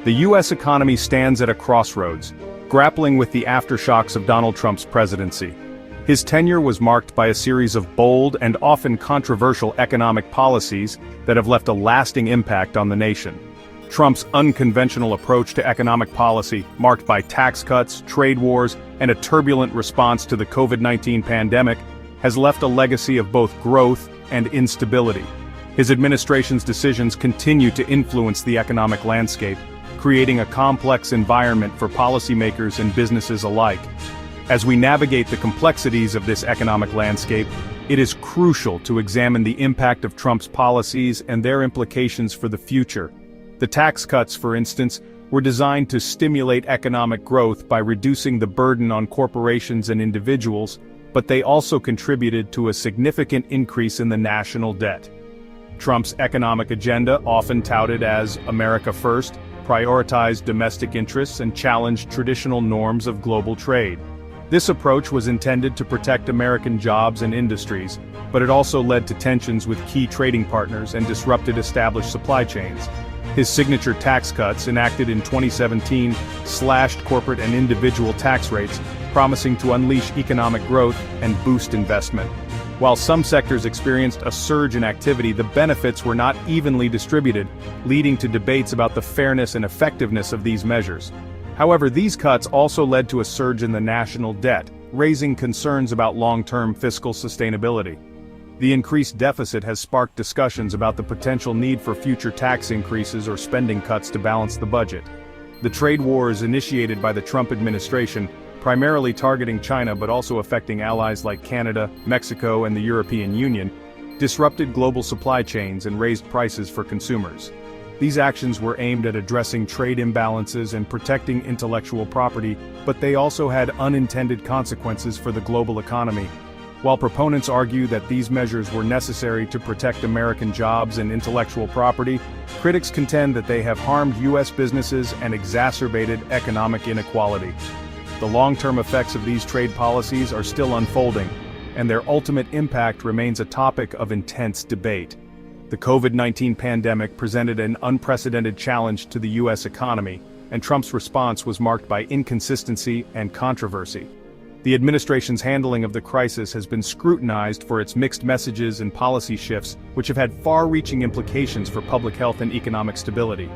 The U.S. economy stands at a crossroads, grappling with the aftershocks of Donald Trump's presidency. His tenure was marked by a series of bold and often controversial economic policies that have left a lasting impact on the nation. Trump's unconventional approach to economic policy, marked by tax cuts, trade wars, and a turbulent response to the COVID-19 pandemic, has left a legacy of both growth and instability. His administration's decisions continue to influence the economic landscape, creating a complex environment for policymakers and businesses alike. As we navigate the complexities of this economic landscape, it is crucial to examine the impact of Trump's policies and their implications for the future. The tax cuts, for instance, were designed to stimulate economic growth by reducing the burden on corporations and individuals, but they also contributed to a significant increase in the national debt. Trump's economic agenda, often touted as America First, prioritized domestic interests and challenged traditional norms of global trade. This approach was intended to protect American jobs and industries, but it also led to tensions with key trading partners and disrupted established supply chains. His signature tax cuts, enacted in 2017, slashed corporate and individual tax rates, promising to unleash economic growth and boost investment. While some sectors experienced a surge in activity, the benefits were not evenly distributed, leading to debates about the fairness and effectiveness of these measures. However, these cuts also led to a surge in the national debt, raising concerns about long-term fiscal sustainability. The increased deficit has sparked discussions about the potential need for future tax increases or spending cuts to balance the budget. The trade wars initiated by the Trump administration, primarily targeting China but also affecting allies like Canada, Mexico, and the European Union, disrupted global supply chains and raised prices for consumers. These actions were aimed at addressing trade imbalances and protecting intellectual property, but they also had unintended consequences for the global economy. While proponents argue that these measures were necessary to protect American jobs and intellectual property, critics contend that they have harmed U.S. businesses and exacerbated economic inequality. The long-term effects of these trade policies are still unfolding, and their ultimate impact remains a topic of intense debate. The COVID-19 pandemic presented an unprecedented challenge to the U.S. economy, and Trump's response was marked by inconsistency and controversy. The administration's handling of the crisis has been scrutinized for its mixed messages and policy shifts, which have had far-reaching implications for public health and economic stability.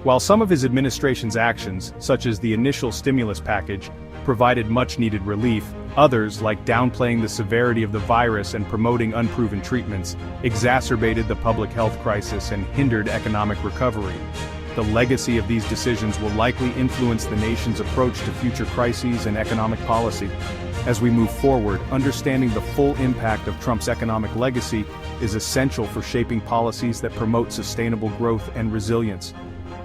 While some of his administration's actions, such as the initial stimulus package, provided much-needed relief, others, like downplaying the severity of the virus and promoting unproven treatments, exacerbated the public health crisis and hindered economic recovery. The legacy of these decisions will likely influence the nation's approach to future crises and economic policy. As we move forward, understanding the full impact of Trump's economic legacy is essential for shaping policies that promote sustainable growth and resilience.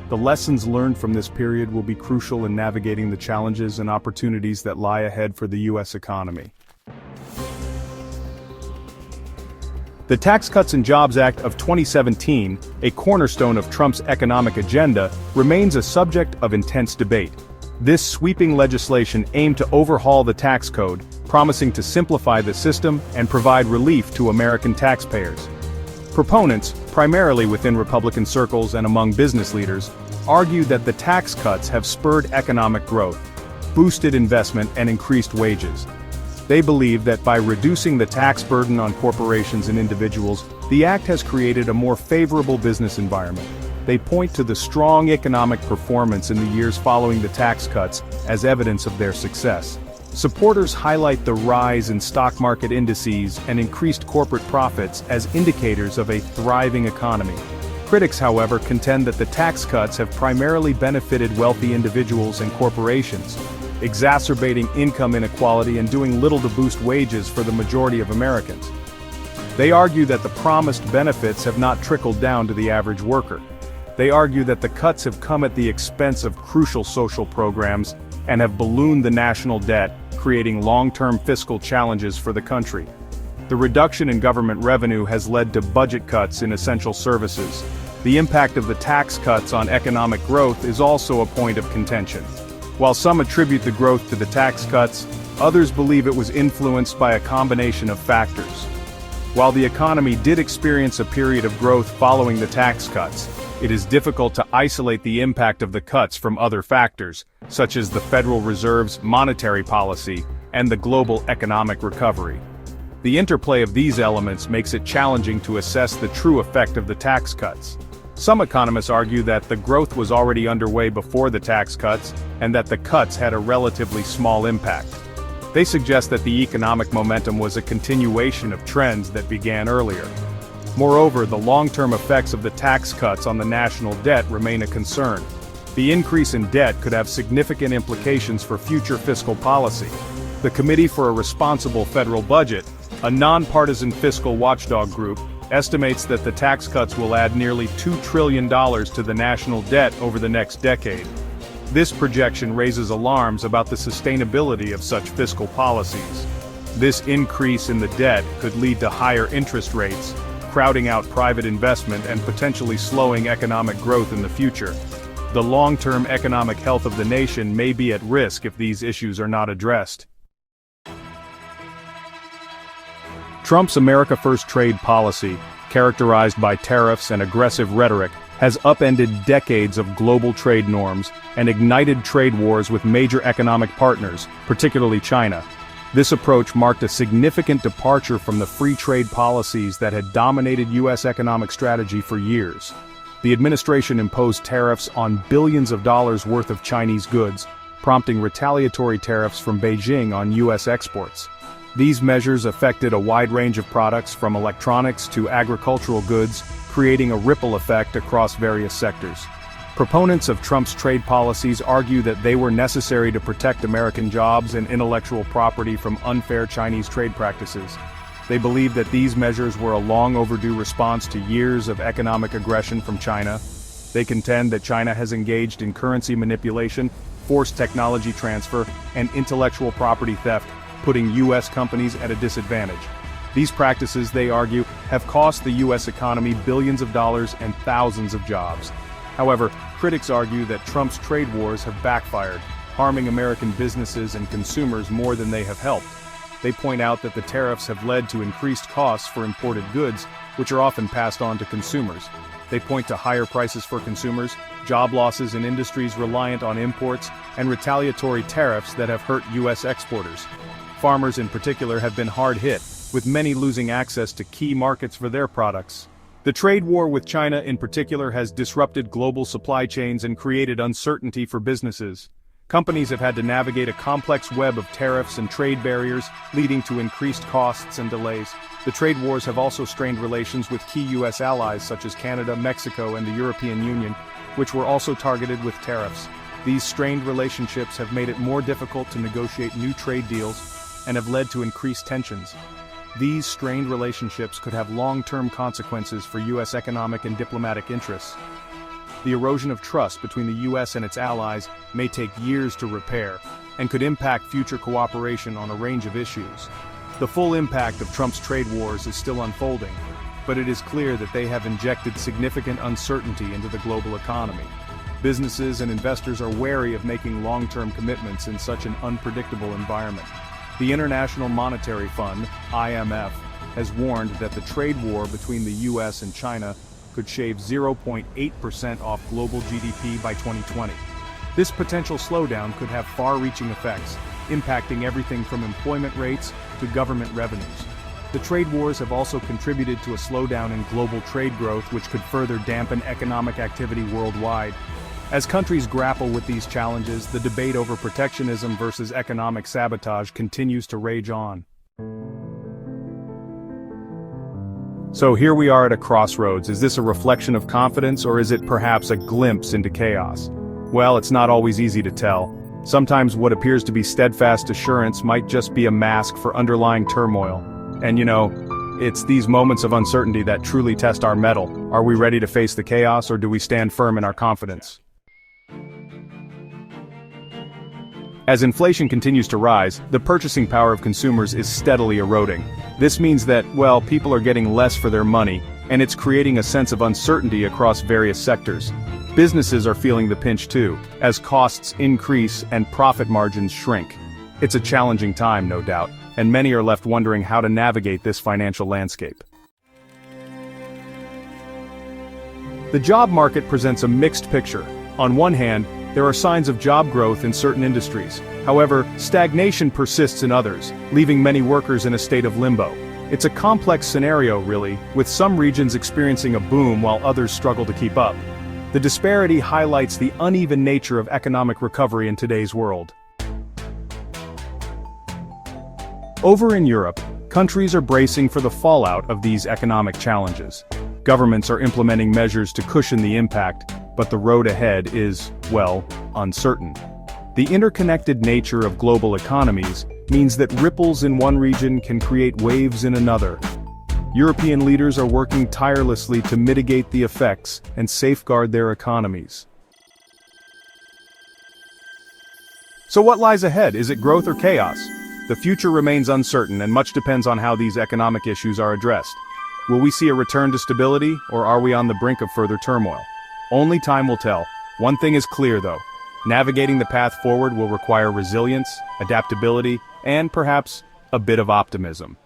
The lessons learned from this period will be crucial in navigating the challenges and opportunities that lie ahead for the U.S. economy. The Tax Cuts and Jobs Act of 2017, a cornerstone of Trump's economic agenda, remains a subject of intense debate. This sweeping legislation aimed to overhaul the tax code, promising to simplify the system and provide relief to American taxpayers. Proponents, primarily within Republican circles and among business leaders, argue that the tax cuts have spurred economic growth, boosted investment, and increased wages. They believe that by reducing the tax burden on corporations and individuals, the act has created a more favorable business environment. They point to the strong economic performance in the years following the tax cuts as evidence of their success. Supporters highlight the rise in stock market indices and increased corporate profits as indicators of a thriving economy. Critics, however, contend that the tax cuts have primarily benefited wealthy individuals and corporations, exacerbating income inequality and doing little to boost wages for the majority of Americans. They argue that the promised benefits have not trickled down to the average worker. They argue that the cuts have come at the expense of crucial social programs and have ballooned the national debt, creating long-term fiscal challenges for the country. The reduction in government revenue has led to budget cuts in essential services. The impact of the tax cuts on economic growth is also a point of contention. While some attribute the growth to the tax cuts, others believe it was influenced by a combination of factors. While the economy did experience a period of growth following the tax cuts, it is difficult to isolate the impact of the cuts from other factors, such as the Federal Reserve's monetary policy and the global economic recovery. The interplay of these elements makes it challenging to assess the true effect of the tax cuts. Some economists argue that the growth was already underway before the tax cuts, and that the cuts had a relatively small impact. They suggest that the economic momentum was a continuation of trends that began earlier. Moreover, the long-term effects of the tax cuts on the national debt remain a concern. The increase in debt could have significant implications for future fiscal policy. The Committee for a Responsible Federal Budget, a nonpartisan fiscal watchdog group, estimates that the tax cuts will add nearly $2 trillion to the national debt over the next decade. This projection raises alarms about the sustainability of such fiscal policies. This increase in the debt could lead to higher interest rates, crowding out private investment and potentially slowing economic growth in the future. The long-term economic health of the nation may be at risk if these issues are not addressed. Trump's America First trade policy, characterized by tariffs and aggressive rhetoric, has upended decades of global trade norms and ignited trade wars with major economic partners, particularly China. This approach marked a significant departure from the free trade policies that had dominated U.S. economic strategy for years. The administration imposed tariffs on billions of dollars worth of Chinese goods, prompting retaliatory tariffs from Beijing on U.S. exports. These measures affected a wide range of products from electronics to agricultural goods, creating a ripple effect across various sectors. Proponents of Trump's trade policies argue that they were necessary to protect American jobs and intellectual property from unfair Chinese trade practices. They believe that these measures were a long overdue response to years of economic aggression from China. They contend that China has engaged in currency manipulation, forced technology transfer, and intellectual property theft, putting U.S. companies at a disadvantage. These practices, they argue, have cost the U.S. economy billions of dollars and thousands of jobs. However, critics argue that Trump's trade wars have backfired, harming American businesses and consumers more than they have helped. They point out that the tariffs have led to increased costs for imported goods, which are often passed on to consumers. They point to higher prices for consumers, job losses in industries reliant on imports, and retaliatory tariffs that have hurt U.S. exporters. Farmers in particular have been hard hit, with many losing access to key markets for their products. The trade war with China in particular has disrupted global supply chains and created uncertainty for businesses. Companies have had to navigate a complex web of tariffs and trade barriers, leading to increased costs and delays. The trade wars have also strained relations with key U.S. allies such as Canada, Mexico, and the European Union, which were also targeted with tariffs. These strained relationships have made it more difficult to negotiate new trade deals and have led to increased tensions. These strained relationships could have long-term consequences for U.S. economic and diplomatic interests. The erosion of trust between the U.S. and its allies may take years to repair, and could impact future cooperation on a range of issues. The full impact of Trump's trade wars is still unfolding, but it is clear that they have injected significant uncertainty into the global economy. Businesses and investors are wary of making long-term commitments in such an unpredictable environment. The International Monetary Fund, IMF, has warned that the trade war between the U.S. and China could shave 0.8% off global GDP by 2020. This potential slowdown could have far-reaching effects, impacting everything from employment rates to government revenues. The trade wars have also contributed to a slowdown in global trade growth, which could further dampen economic activity worldwide. As countries grapple with these challenges, the debate over protectionism versus economic sabotage continues to rage on. So here we are at a crossroads. Is this a reflection of confidence, or is it perhaps a glimpse into chaos? Well, it's not always easy to tell. Sometimes what appears to be steadfast assurance might just be a mask for underlying turmoil. And it's these moments of uncertainty that truly test our mettle. Are we ready to face the chaos, or do we stand firm in our confidence? As inflation continues to rise, the purchasing power of consumers is steadily eroding. This means that, people are getting less for their money, and it's creating a sense of uncertainty across various sectors. Businesses are feeling the pinch too, as costs increase and profit margins shrink. It's a challenging time, no doubt, and many are left wondering how to navigate this financial landscape. The job market presents a mixed picture. On one hand, there are signs of job growth in certain industries. However, stagnation persists in others, leaving many workers in a state of limbo. It's a complex scenario, really, with some regions experiencing a boom while others struggle to keep up. The disparity highlights the uneven nature of economic recovery in today's world. Over in Europe, countries are bracing for the fallout of these economic challenges. Governments are implementing measures to cushion the impact, but the road ahead is, well, uncertain. The interconnected nature of global economies means that ripples in one region can create waves in another. European leaders are working tirelessly to mitigate the effects and safeguard their economies. So what lies ahead? Is it growth or chaos? The future remains uncertain, and much depends on how these economic issues are addressed. Will we see a return to stability, or are we on the brink of further turmoil? Only time will tell. One thing is clear, though. Navigating the path forward will require resilience, adaptability, and perhaps a bit of optimism.